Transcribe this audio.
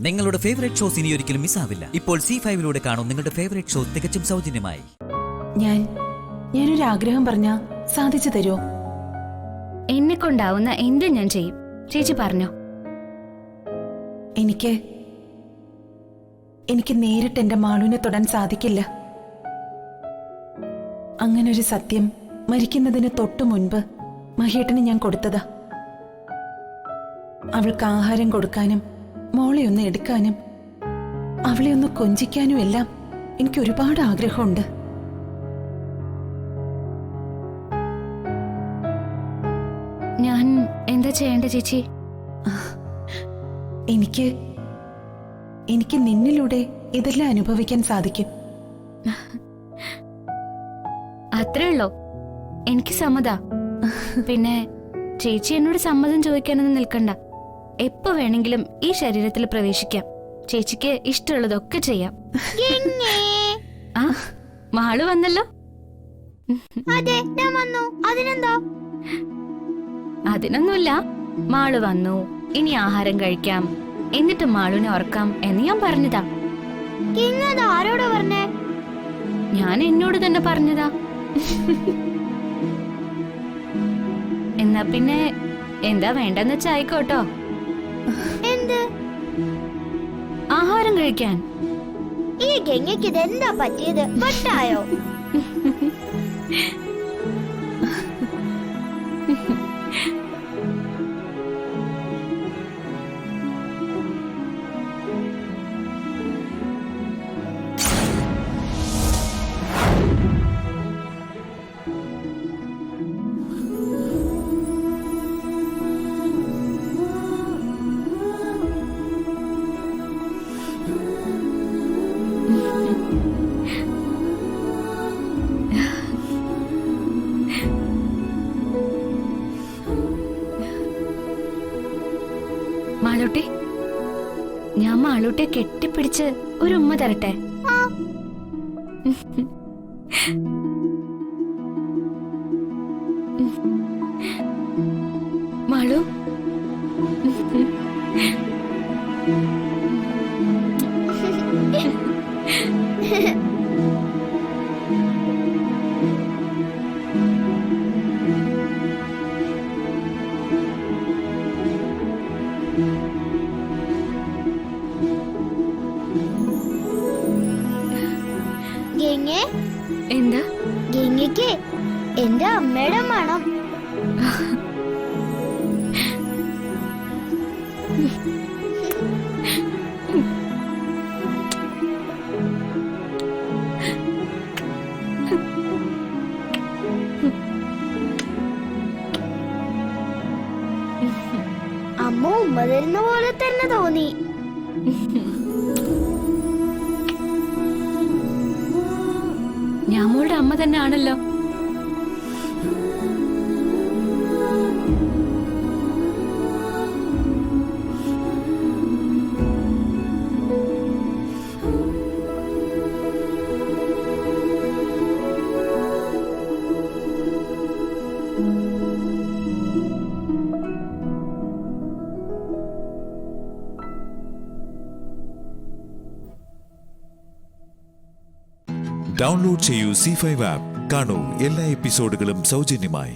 നിങ്ങളുടെ favourite shows ഇനി ഒരിക്കലും മിസ്സാവില്ല. ഇപ്പോൾ C5-ലൂടെ കാണും നിങ്ങളുടെ ഫേവറേറ്റ് ഷോ തികച്ചും സൗജന്യമായി. ഞാനൊരു ആഗ്രഹം പറഞ്ഞാ സാധിച്ചു തരുമോ? എന്നെ കൊണ്ടാവുന്ന എന്തും ഞാൻ ചെയ്യും. ചേച്ചി പറഞ്ഞോ. എനിക്ക് നേരിട്ട് എന്റെ മാളുവിനെ തൊടാൻ സാധിക്കില്ല. അങ്ങനൊരു സത്യം മരിക്കുന്നതിന് തൊട്ടു മുൻപ് മഹേട്ടന് ഞാൻ കൊടുത്തതാ. അവൾക്ക് ആഹാരം കൊടുക്കാനും മോളെ ഒന്ന് എടുക്കാനും അവളെ ഒന്ന് കൊഞ്ചിക്കാനും എല്ലാം എനിക്ക് ഒരുപാട് ആഗ്രഹമുണ്ട്. ഞാൻ എന്താ ചെയ്യേണ്ട ചേച്ചി? എനിക്ക് നിന്നിലൂടെ ഇതെല്ലാം അനുഭവിക്കാൻ സാധിക്കും. അത്രേ ഉള്ളോ? എനിക്ക് സമ്മതാ. പിന്നെ ചേച്ചി എന്നോട് സമ്മതം ചോദിക്കാനൊന്നും നിൽക്കണ്ട. എപ്പോ വേണമെങ്കിലും ഈ ശരീരത്തിൽ പ്രവേശിക്കാം. ചേച്ചിക്ക് ഇഷ്ടമുള്ളതൊക്കെ ചെയ്യാം. ആ, മാളു വന്നല്ലോ. അതിനൊന്നുമില്ല. മാളു വന്നു, ഇനി ആഹാരം കഴിക്കാം, എന്നിട്ട് മാളുവിനെ ഓർക്കാം എന്ന് ഞാൻ പറഞ്ഞതാ. ആരോടാ പറഞ്ഞേ? ഞാൻ എന്നോട് തന്നെ പറഞ്ഞതാ. എന്നാ പിന്നെ എന്താ വേണ്ടെന്ന് വെച്ചാ ആയിക്കോട്ടോ. എന്ത്? ആഹാരം കഴിക്കാൻ. ഈ ഗംഗയ്ക്ക് ഇതെന്താ പറ്റിയത്? വട്ടായോ? മാളൂട്ടി, ഞാൻ മാളൂട്ടിയെ കെട്ടിപ്പിടിച്ച് ഒരു ഉമ്മ തരട്ടെ? മാളു, ഗംഗേ, എന്താ? ഗംഗയ്ക്ക് എന്റെ അമ്മയുടെ മണം. അമ്മ ഉമ്മ തരുന്ന പോലെ തന്നെ തോന്നി. ഞാൻ മോളുടെ അമ്മ തന്നെ ആണല്ലോ. ഡൗൺലോഡ് ചെയ്യൂ C5 ആപ്പ്. കാണൂ എല്ലാ എപ്പിസോഡുകളും സൗജന്യമായി.